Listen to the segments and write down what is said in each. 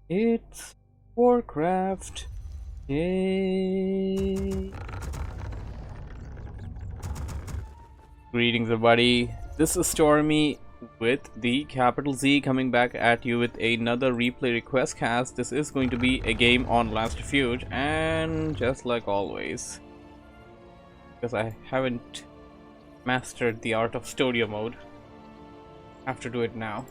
It's WarCraft. Yay! Greetings, everybody. This is Stormy with the capital Z coming back at you with another replay request cast. This is going to be a game on Last Refuge, and just like always, because I haven't mastered the art of studio mode, I have to do it now.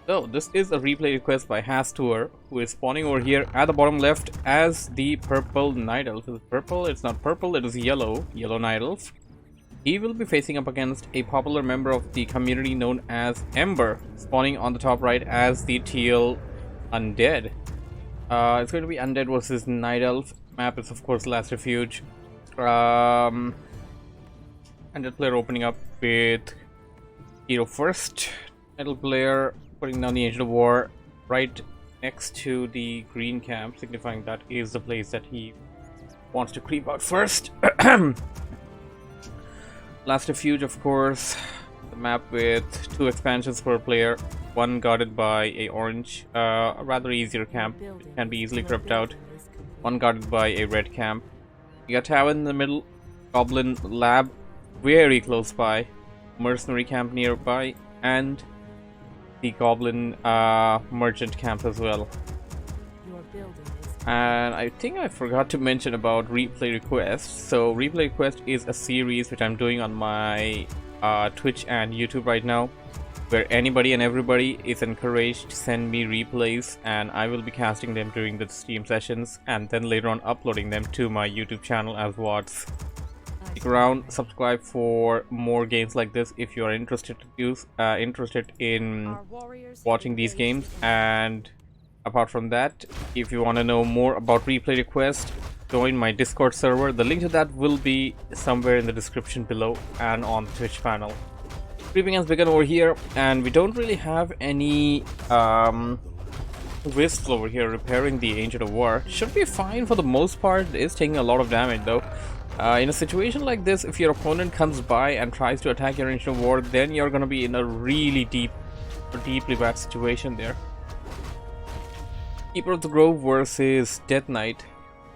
So this is a replay request by Hastur, who is spawning over here at the bottom left as the purple night elf. Is it purple? It's not purple, it is yellow night elf. He will be facing up against a popular member of the community known as Ember, spawning on the top right as the teal Undead. It's going to be Undead versus Night Elf. Map is of course Last Refuge. Undead player opening up with hero first. Night Elf player putting down the Angel of War right next to the green camp, signifying that is the place that he wants to creep out first. Last Refuge, of course, the map with 2 expansions per player, one guarded by a orange, a rather easier camp, it can be easily crept out, one guarded by a red camp. You got Tavern in the middle, Goblin Lab very close by, Mercenary camp nearby, and the Goblin Merchant camp as well. And I think I forgot to mention about replay requests. So replay request is a series which I'm doing on my Twitch and YouTube right now, where anybody and everybody is encouraged to send me replays, and I will be casting them during the stream sessions and then later on uploading them to my YouTube channel as VODs. Stick around, subscribe for more games like this if you are interested in watching these games. And apart from that, if you want to know more about replay request, join my Discord server. The link to that will be somewhere in the description below and on the Twitch panel. Creeping has begun over here, and we don't really have any wisps over here repairing the Angel of War. Should be fine for the most part. It is taking a lot of damage though. In a situation like this, if your opponent comes by and tries to attack your Angel of War, then you're gonna be in a really deeply bad situation there. Keeper of the Grove versus Death Knight.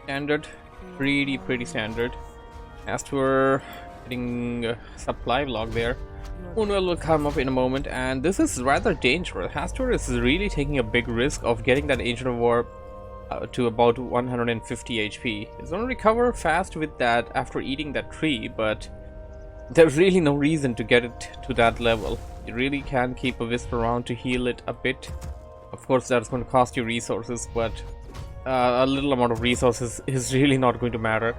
Standard. Pretty standard. Hastur getting a supply block there. Moonwell will come up in a moment, and this is rather dangerous. Hastur is really taking a big risk of getting that Angel of War to about 150 HP. He's gonna recover fast with that after eating that tree, but there's really no reason to get it to that level. You really can keep a Wisp around to heal it a bit. Of course, that's going to cost you resources, but a little amount of resources is really not going to matter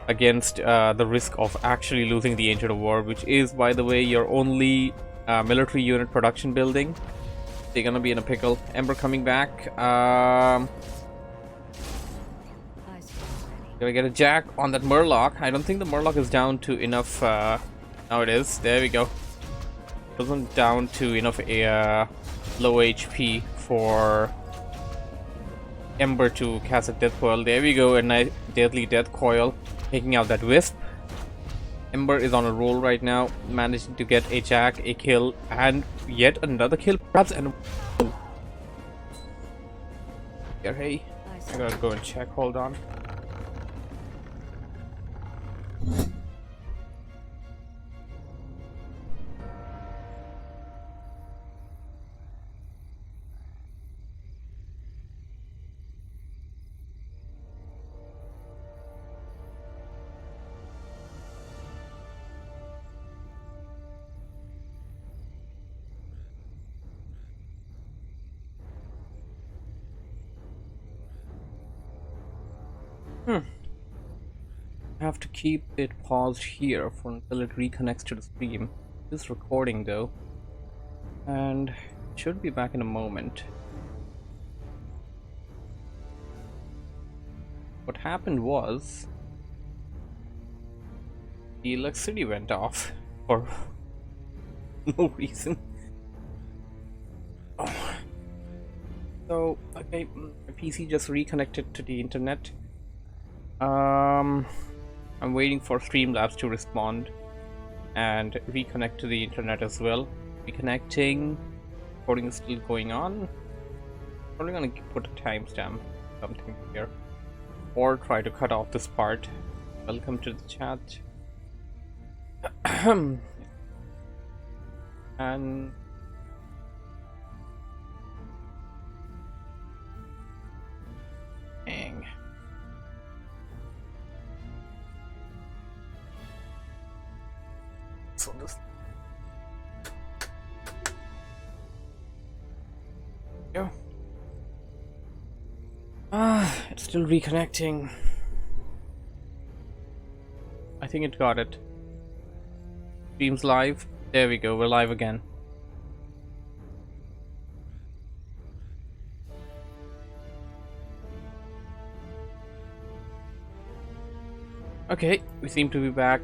against the risk of actually losing the Angel of War, which is, by the way, your only military unit production building. They're gonna be in a pickle. Ember coming back. Gonna get a jack on that Murloc. I don't think the Murloc is down to enough. Now it is. There we go. It wasn't down to enough low HP for Ember to cast a Death Coil. There we go, a nice deadly Death Coil, taking out that Wisp. Ember is on a roll right now, managing to get a jack, a kill, and yet another kill, perhaps. And yeah, hey, I gotta go and check. Hold on. I have to keep it paused here until it reconnects to the stream. This recording though, and it should be back in a moment. What happened was the electricity went off for no reason. Oh. So okay, my PC just reconnected to the internet. I'm waiting for Streamlabs to respond and reconnect to the internet as well. Reconnecting. Recording is still going on. Probably gonna put a timestamp, something here, or try to cut off this part. Welcome to the chat. And dang. So this. Go. It's still reconnecting. I think it got it. Streams live. There we go, we're live again. Okay, we seem to be back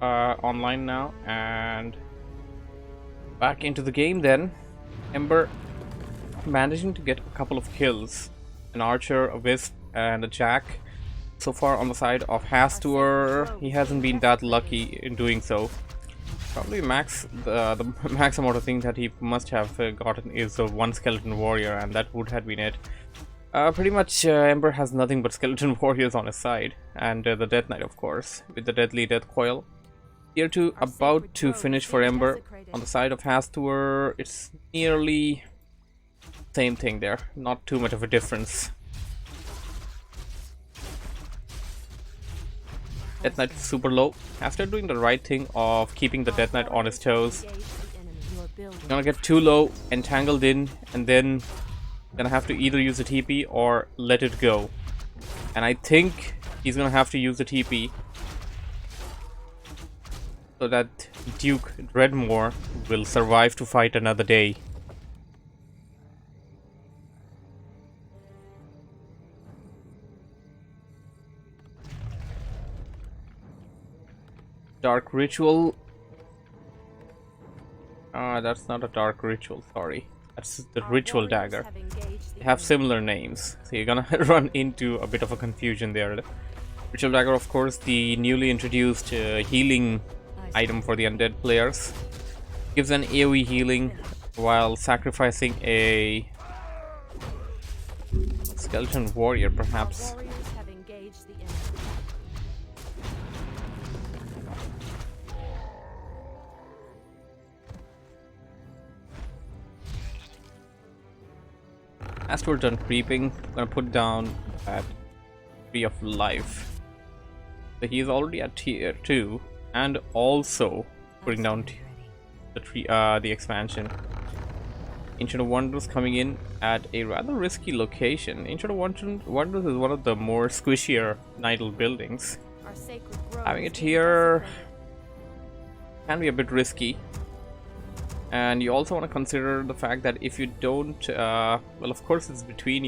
online now and back into the game then. Ember managing to get a couple of kills. An archer, a wisp, and a jack. So far on the side of Hastur, he hasn't been that lucky in doing so. Probably the max amount of things that he must have gotten is one skeleton warrior, and that would have been it. Pretty much Ember has nothing but skeleton warriors on his side, and the Death Knight of course, with the deadly death coil. Tier 2 about to finish for Ember. On the side of Hastur, it's nearly same thing there, not too much of a difference. Death Knight is super low. After doing the right thing of keeping the Death Knight on his toes, he's gonna get too low, entangled in, and then gonna have to either use the TP or let it go. And I think he's gonna have to use the TP so that Duke Dreadmore will survive to fight another day. Dark Ritual. That's not a Dark Ritual, sorry. That's the Ritual Dagger. They have similar names, so you're gonna run into a bit of a confusion there. Ritual Dagger, of course, the newly introduced healing item for the undead players. Gives an AoE healing while sacrificing a skeleton warrior, perhaps. After we're done creeping, I'm gonna put down that Tree of Life. So he's already at tier 2, and also putting down the tree, the expansion. Ancient of Wonders coming in at a rather risky location. Ancient of Wonders is one of the more squishier Nidal buildings. Having it here can be a bit risky. And you also want to consider the fact that if you don't, well, of course it's between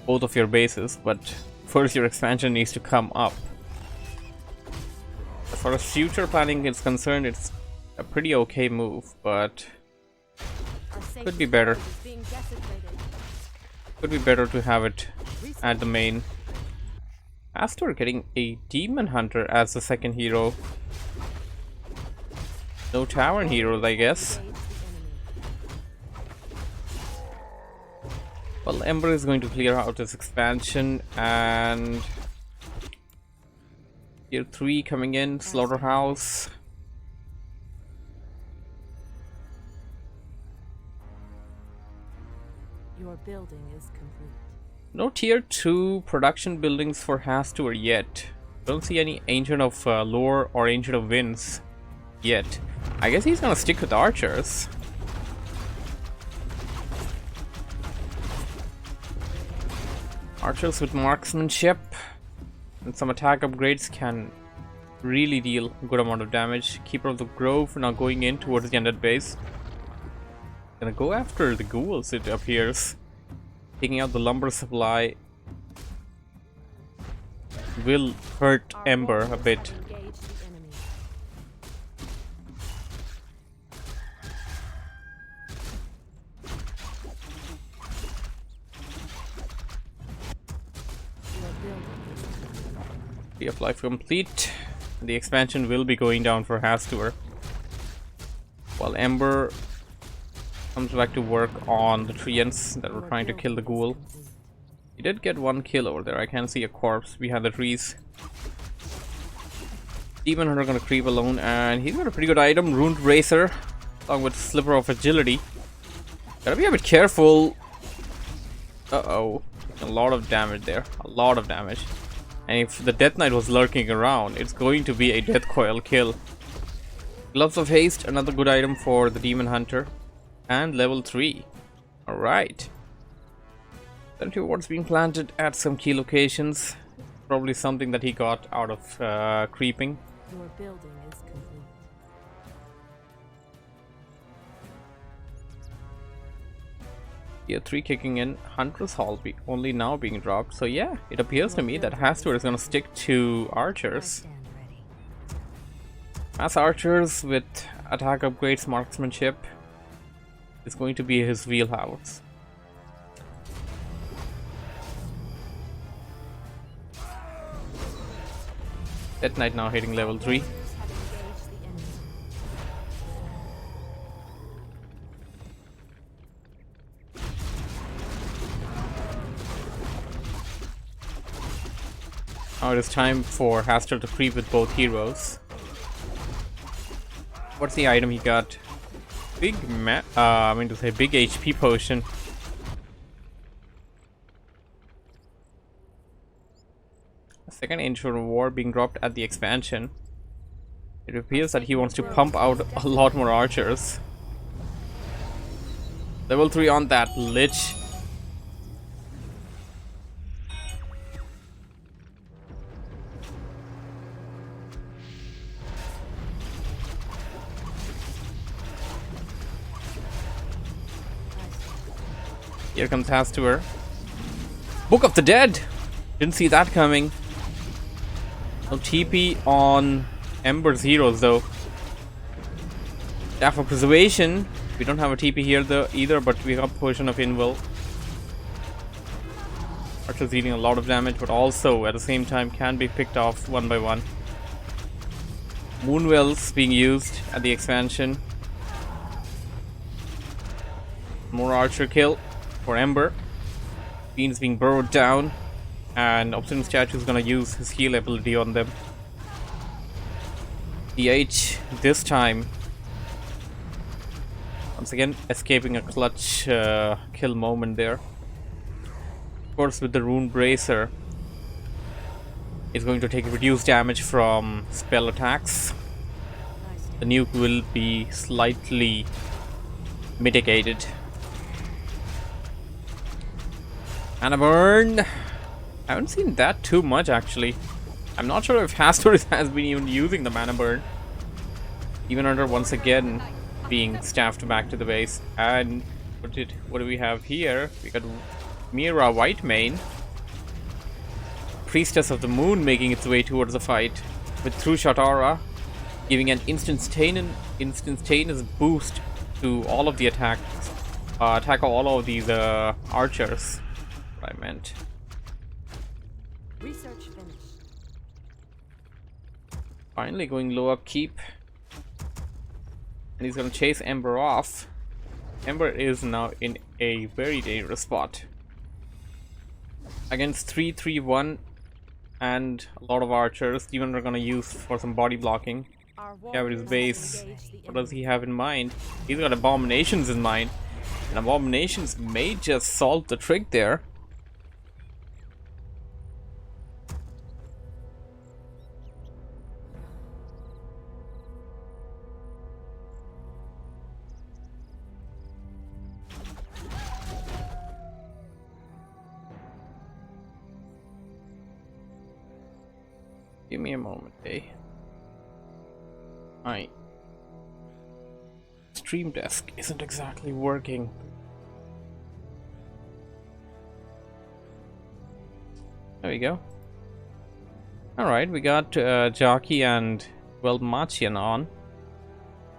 both of your bases, but first your expansion needs to come up. As far as future planning is concerned, it's a pretty okay move, but could be better. Could be better to have it at the main. Hastur getting a Demon Hunter as the second hero. No Tavern heroes, I guess. Well, Ember is going to clear out this expansion, and tier 3 coming in, Slaughterhouse. Your building is complete. No tier 2 production buildings for Hastur yet. Don't see any Ancient of Lore or Ancient of Winds yet. I guess he's gonna stick with archers. Archers with marksmanship and some attack upgrades can really deal a good amount of damage. Keeper of the Grove now going in towards the undead base. Gonna go after the ghouls, it appears. Taking out the lumber supply will hurt Ember a bit. Tree of Life complete. The expansion will be going down for Hastur, while Ember Comes back to work on the treants that were Your trying to kill the building is ghoul. complete. He did get one kill over there. I can see a corpse behind the trees. Demon Hunter gonna creep alone, and he's got a pretty good item, Ruined Racer, along with Sliver of Agility. Gotta be a bit careful. Uh-oh. A lot of damage there. A lot of damage. And if the Death Knight was lurking around, it's going to be a Death Coil kill. Gloves of Haste, another good item for the Demon Hunter. And level 3. Alright. 70 wards being planted at some key locations. Probably something that he got out of creeping. Your building is complete. Tier 3 kicking in, Hunter's Hall only now being dropped. So yeah, it appears to me that Hastur is going to stick to I archers. stand ready. Mass archers with attack upgrades, marksmanship is going to be his wheelhouse. Death Knight now hitting level 3. Warriors have engaged the enemy. Now it is time for Hastur to creep with both heroes. What's the item he got? Big big HP potion. A second Ancient War being dropped at the expansion. It appears that he wants to pump out a lot more archers. Level 3 on that Lich. Here comes Hastur. Book of the Dead! Didn't see that coming. No TP on Ember's heroes though. Staff of Preservation. We don't have a TP here though either, but we have Potion of Invul. Archer's dealing a lot of damage, but also at the same time can be picked off one by one. Moonwells being used at the expansion. More archer kill for Ember. Fiends being burrowed down. And Obsidian Statue is gonna use his heal ability on them. DH this time. Once again, escaping a clutch kill moment there. Of course, with the Rune Bracer, it's going to take reduced damage from spell attacks. The nuke will be slightly mitigated. Mana burn. I haven't seen that too much actually. I'm not sure if Hastur has been even using the mana burn. Even under once again being staffed back to the base. And what do we have here? We got Mira Whitemane, Priestess of the Moon, making its way towards the fight with True Shot Aura, giving an instantaneous boost to all of the attacks. Attack of all of these archers. What I meant. Research finished. Finally going low upkeep. And he's gonna chase Ember off. Ember is now in a very dangerous spot. Against 3-3-1 and a lot of archers. Even we're gonna use for some body blocking. Our Have his warriors base. have engaged the What does enemy. he have in mind? He's got abominations in mind. And abominations may just solve the trick there. Give me a moment, eh? My stream desk isn't exactly working. There we go. Alright, we got Jockey and Machian on.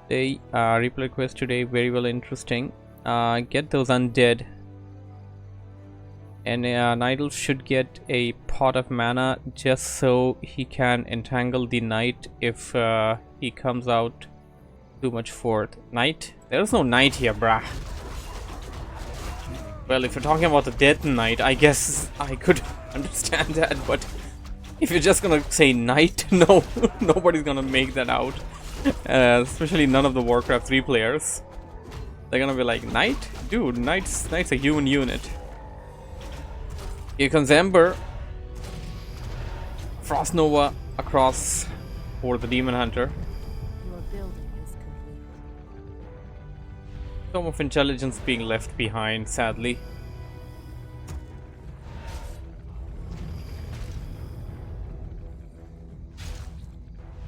They replay quest today, very well interesting. Get those undead. And Nidal should get a pot of mana just so he can entangle the knight if he comes out too much forth. Knight? There's no knight here, brah. Well, if you're talking about the Death Knight, I guess I could understand that, but if you're just gonna say Knight, no, nobody's gonna make that out. Especially none of the WarCraft 3 players. They're gonna be like, Knight? Dude, Knight's a human unit. Here comes Ember. Frost Nova across for the Demon Hunter. Your building is complete. Some of intelligence being left behind, sadly.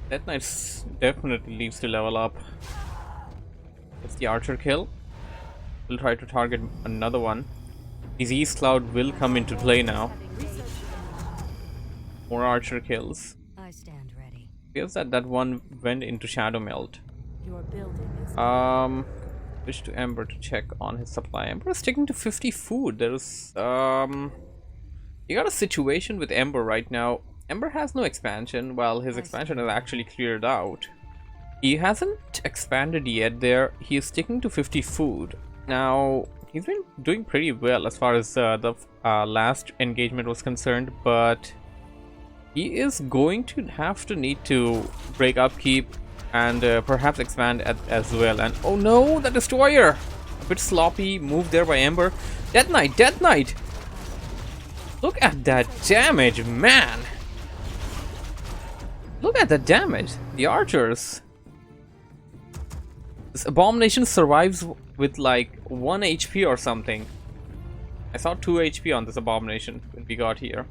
That Knight definitely needs to level up. It's the archer kill. We'll try to target another one. Disease Cloud will come into play now. More archer kills. I stand ready. Feels that one went into Shadow Melt. Your building is Switch to Ember to check on his supply. Ember is sticking to 50 food. There's you got a situation with Ember right now. Ember has no expansion, while his expansion is actually cleared out. He hasn't expanded yet there. He is sticking to 50 food. Now, he's been doing pretty well as far as the last engagement was concerned, but he is going to have to need to break upkeep and perhaps expand as well. And oh no, the Destroyer! A bit sloppy move there by Ember. Death Knight! Death Knight! Look at that damage, man! Look at the damage! The archers! This Abomination survives with like 1 HP or something. I saw 2 HP on this Abomination when we got here.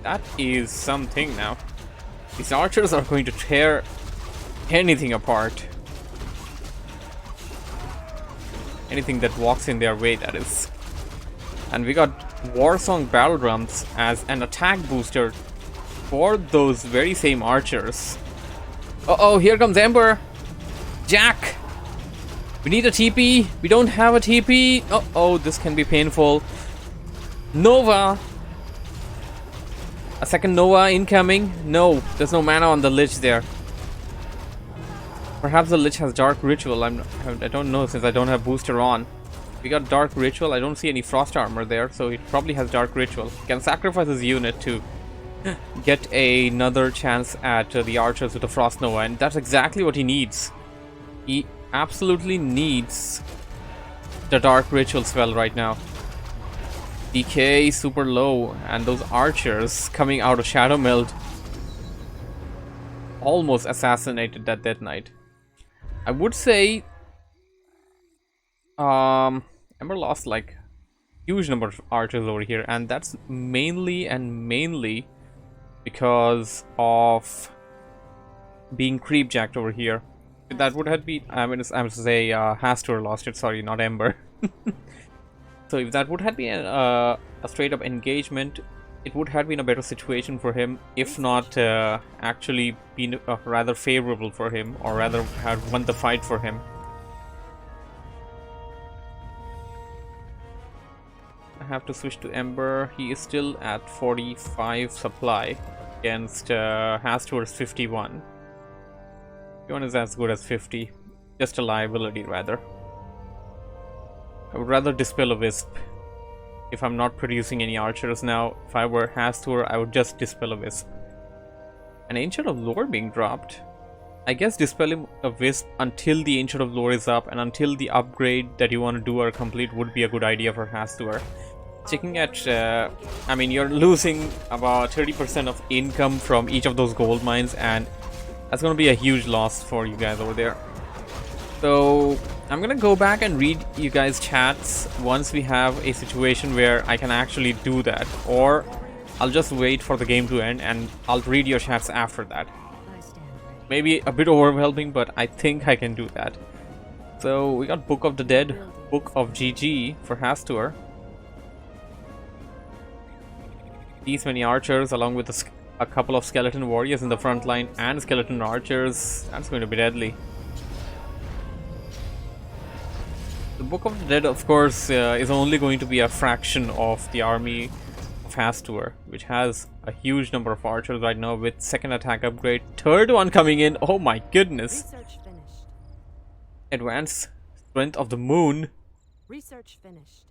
That is something now. These archers are going to tear anything apart. Anything that walks in their way, that is. And we got Warsong Battle Drums as an attack booster for those very same archers. Uh-oh, here comes Ember. Jack! We need a TP. We don't have a TP. Uh-oh, this can be painful. Nova! A second Nova incoming? No, there's no mana on the Lich there. Perhaps the Lich has Dark Ritual. I don't know since I don't have booster on. We got Dark Ritual. I don't see any Frost Armor there, so he probably has Dark Ritual. He can sacrifice his unit to get another chance at the archers with the Frost Nova, and that's exactly what he needs. He absolutely needs the Dark Ritual spell right now. DK super low, and those archers coming out of Shadow Meld almost assassinated that Death Knight. I would say Ember lost like huge number of archers over here, and that's mainly because of being creepjacked over here. That would have been, I mean, I'm to say Hastur lost it, sorry, not Ember. So if that would have been a straight up engagement, it would have been a better situation for him, if not actually been rather favorable for him, or rather have won the fight for him. I have to switch to Ember. He is still at 45 supply against Hastur's 51. 51 is as good as 50. Just a liability, rather. I would rather Dispel a Wisp. If I'm not producing any archers now, if I were Hastur, I would just Dispel a Wisp. An Ancient of Lore being dropped. I guess dispelling a Wisp until the Ancient of Lore is up and until the upgrade that you want to do are complete would be a good idea for Hastur. Checking at, I mean, you're losing about 30% of income from each of those gold mines, and that's going to be a huge loss for you guys over there. So I'm gonna go back and read you guys' chats once we have a situation where I can actually do that, or I'll just wait for the game to end and I'll read your chats after that. Maybe a bit overwhelming, but I think I can do that. So we got Book of the Dead, Book of GG for Hastur. These many archers along with a couple of skeleton warriors in the front line and skeleton archers, that's going to be deadly. The Book of the Dead, of course, is only going to be a fraction of the army of Hastur, which has a huge number of archers right now with second attack upgrade. Third one coming in, oh my goodness! Advanced Strength of the Moon. Research finished.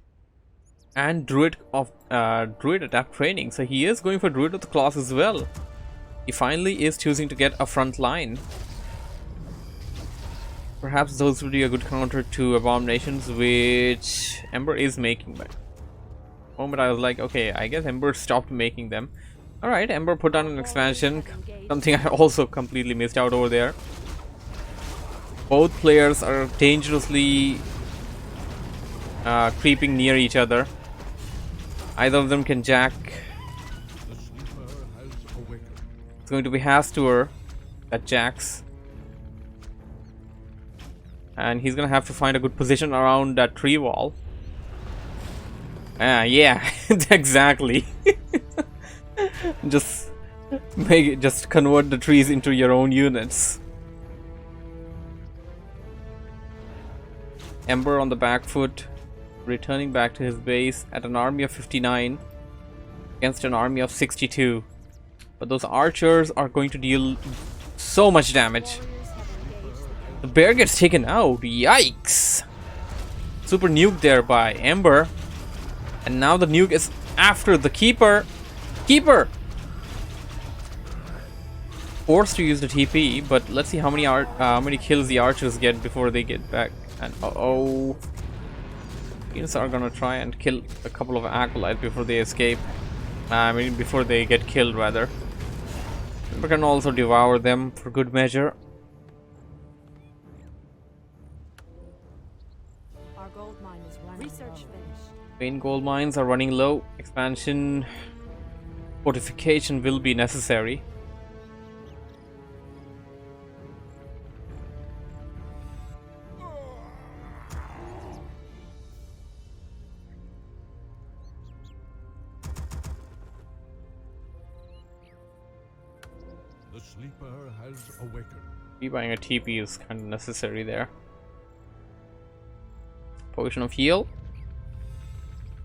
And Druid adapt training. So he is going for Druid of the class as well. He finally is choosing to get a front line. Perhaps those would be a good counter to Abominations, which Ember is making. But the moment I was like, okay, I guess Ember stopped making them. Alright, Ember put on an expansion. Something I also completely missed out over there. Both players are dangerously creeping near each other. Either of them can jack. It's going to be Hastur that jacks. And he's gonna have to find a good position around that tree wall. Yeah, exactly. Just convert the trees into your own units. Ember on the back foot, returning back to his base at an army of 59 against an army of 62. But those archers are going to deal so much damage. The bear gets taken out. Yikes! Super nuke there by Ember. And now the nuke is after the keeper. Keeper! Forced to use the TP, but let's see how many kills the archers get before they get back. And uh-oh. Units are gonna try and kill a couple of acolytes before they escape. Before they get killed, rather. We can also devour them for good measure. Our gold mine is running. Research finished. Main gold mines are running low. Expansion fortification will be necessary. The sleeper has awakened. Buying a TP is kind of necessary there. Potion of heal.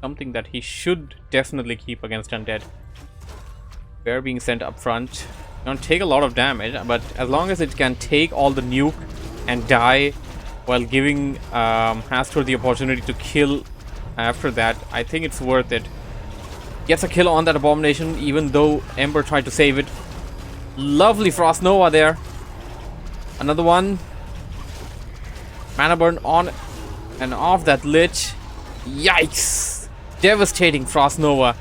Something that he should definitely keep against Undead. Bear being sent up front. Gonna take a lot of damage, but as long as it can take all the nuke and die while giving Hastur the opportunity to kill after that, I think it's worth it. Gets a kill on that Abomination, even though Ember tried to save it. Lovely Frost Nova there. Another one. Mana burn on and off that Lich. Yikes! Devastating Frost Nova.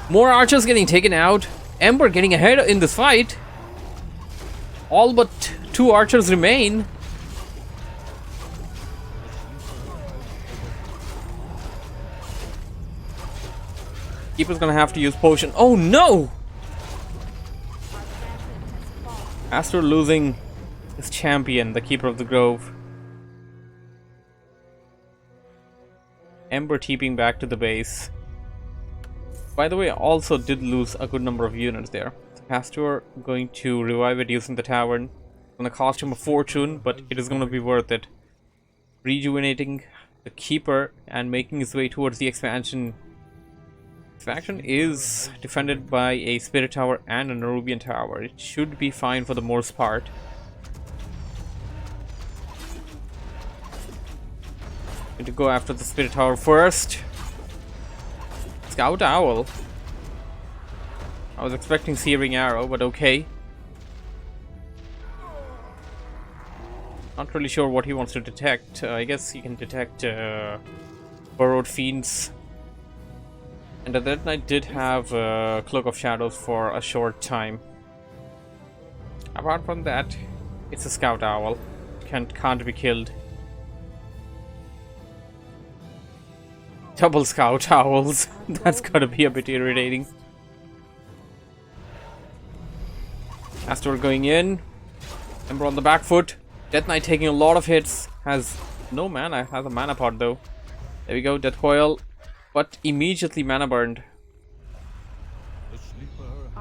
More archers getting taken out. Ember getting ahead in this fight. All but 2 archers remain. Keeper's gonna have to use potion. Oh no! Hastur losing his champion, the Keeper of the Grove. Ember TPing back to the base. By the way, also did lose a good number of units there. Hastur going to revive it using the tavern. It's gonna cost him a fortune, but it is gonna be worth it. Rejuvenating the Keeper and making his way towards the expansion. Faction is defended by a Spirit Tower and a Nerubian Tower. It should be fine for the most part. Going to go after the Spirit Tower first. Scout Owl. I was expecting Searing Arrow, but okay. Not really sure what he wants to detect. I guess he can detect Burrowed Fiends. And the Dead Knight did have Cloak of Shadows for a short time. Apart from that, it's a Scout Owl. Can't be killed. Double Scout Owls. That's gotta be a bit irritating. Hastur going in. Ember on the back foot. Death Knight taking a lot of hits. Has no mana. Has a mana pot though. There we go. Death Coil. But immediately mana burned.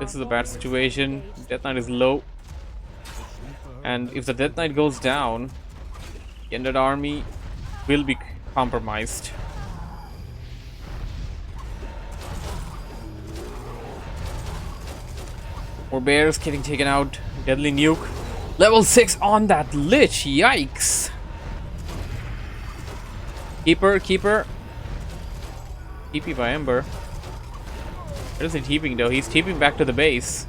This is a bad situation. Death Knight is low. And if the Death Knight goes down, the Undead army will be compromised. More bears getting taken out. Deadly nuke. Level 6 on that Lich. Yikes. Keeper, keeper. TP by Ember. Where is he TPing though? He's TPing back to the base.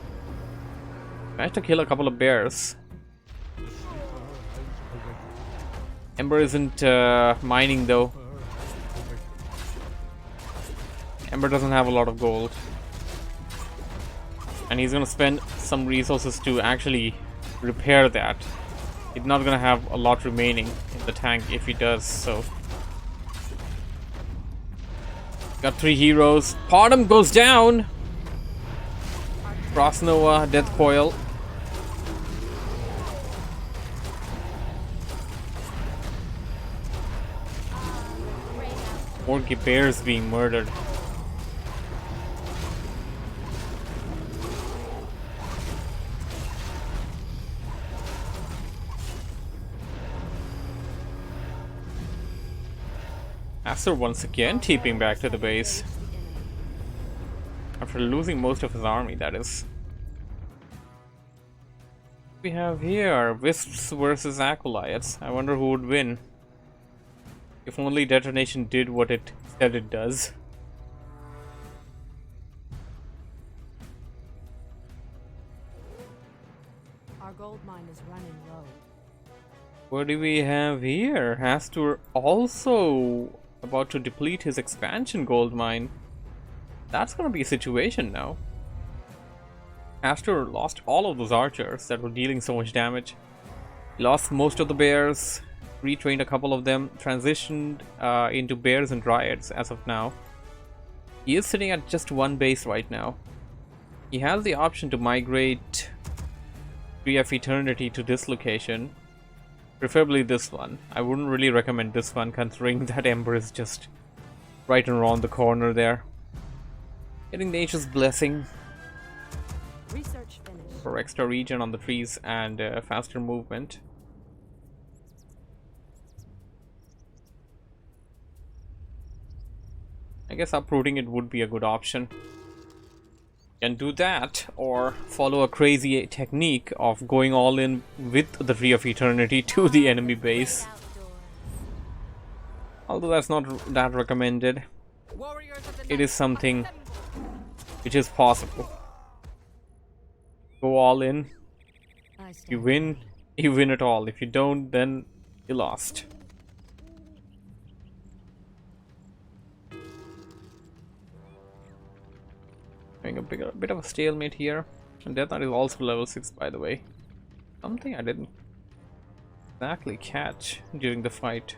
Managed to kill a couple of bears. Ember isn't mining though. Ember doesn't have a lot of gold. And he's gonna spend some resources to actually repair that. He's not gonna have a lot remaining in the tank if he does so. Got 3 heroes. Bottom goes down. Frost Nova, Death Coil. More bears being murdered. Hastur once again TPing back to the base. After losing most of his army, that is. We have here Wisps versus Acolytes. I wonder who would win. If only detonation did what it said it does. Our gold mine is running low. What do we have here? Hastur also about to deplete his expansion gold mine. That's gonna be a situation now. Hastur lost all of those archers that were dealing so much damage. He lost most of the bears, retrained a couple of them, transitioned into bears and dryads as of now. He is sitting at just one base right now. He has the option to migrate Tree of Eternity to this location. Preferably this one. I wouldn't really recommend this one considering that Ember is just right around the corner there. Getting Nature's Blessing Research finished. for extra regen on the trees and faster movement. I guess uprooting it would be a good option. Can do that or follow a crazy technique of going all in with the Tree of Eternity to the enemy base. Although that's not that recommended. It is something which is possible. Go all in. You win it all. If you don't, then you lost. Having a bit of a stalemate here. And Death Knight is also level 6 by the way. Something I didn't exactly catch during the fight.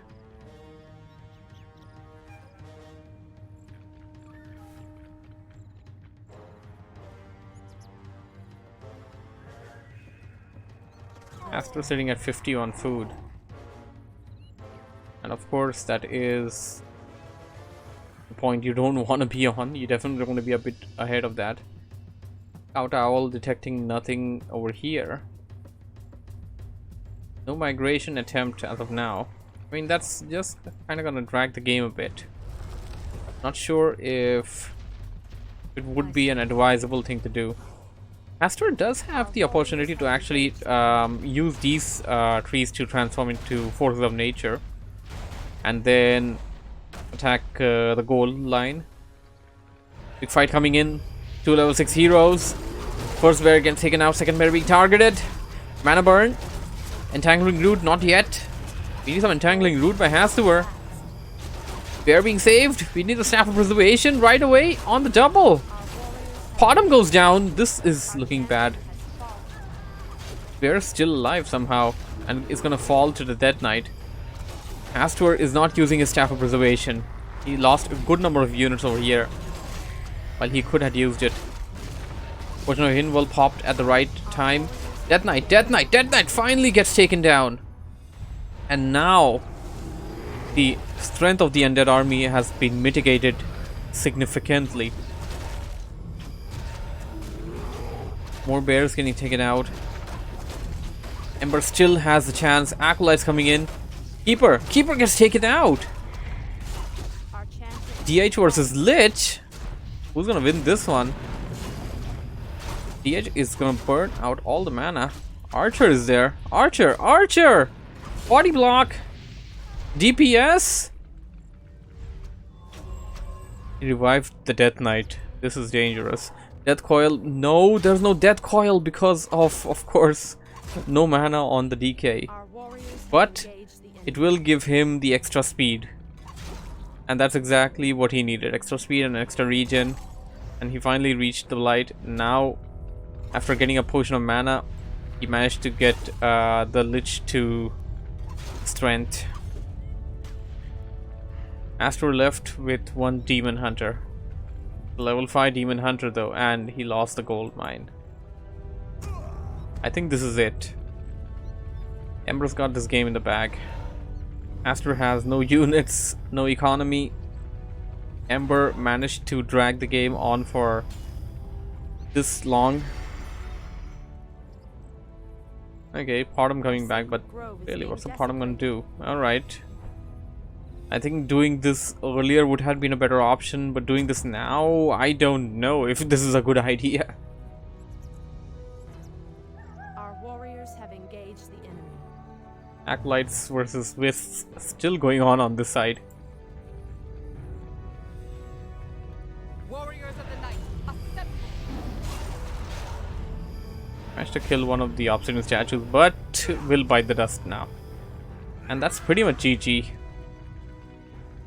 Hastur sitting at 50 on food. And of course that is the point you don't want to be on. You definitely want to be a bit ahead of that. Scout Owl detecting nothing over here. No migration attempt as of now. I mean that's just kind of gonna drag the game a bit. Not sure if it would be an advisable thing to do. Hastur does have the opportunity to actually use these trees to transform into forces of nature and then attack the goal line. Big fight coming in. 2 level 6 heroes. First bear gets taken out, second bear being targeted. Mana burn. Entangling root, not yet. We need some entangling root by Hastur. Bear being saved. We need the staff of preservation right away on the double. Bottom goes down. This is looking bad. Bear is still alive somehow and is gonna fall to the Dead Knight. Hastur is not using his staff of preservation. He lost a good number of units over here while he could have used it. Fortunately, Hinwell popped at the right time. Death Knight, Death Knight, Death Knight finally gets taken down. And now the strength of the Undead army has been mitigated significantly. More bears getting taken out. Ember still has the chance. Acolytes coming in. Keeper gets taken out. DH versus Lich. Who's gonna win this one? DH is gonna burn out all the mana. Archer is there. Archer! Body block. DPS. He revived the Death Knight. This is dangerous. Death Coil. No, there's no Death Coil because of course, no mana on the DK. Our warriors have But engaged the enemy. it will give him the extra speed. And that's exactly what he needed. Extra speed and extra regen. And he finally reached the light. Now, after getting a potion of mana, he managed to get the Lich to strength. Hastur left with one Demon Hunter. Level 5 Demon Hunter though, and he lost the gold mine. I think this is it. Ember's got this game in the bag. Hastur has no units, no economy. Ember managed to drag the game on for this long. Okay, Potom coming back, but really, what's the Potom gonna do? Alright. I think doing this earlier would have been a better option, but doing this now, I don't know if this is a good idea. Our warriors have engaged the enemy. Acolytes versus Wisps still going on this side. Warriors of the night, assemble! Managed to kill one of the obsidian statues, but will bite the dust now. And that's pretty much GG.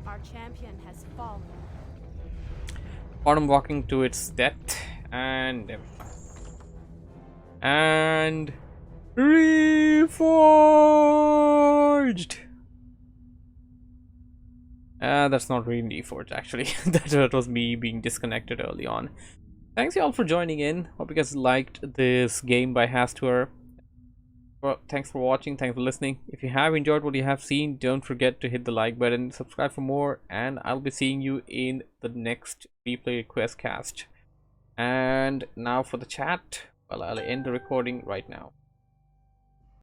Our champion has fallen. Bottom walking to its death and Reforged. That's not really Reforged actually. that was me being disconnected early on. Thanks y'all for joining in. Hope you guys liked this game by Hastur. Well, thanks for watching, thanks for listening. If you have enjoyed what you have seen, don't forget to hit the like button, subscribe for more, and I'll be seeing you in the next replay request cast. And now for the chat, well, I'll end the recording right now.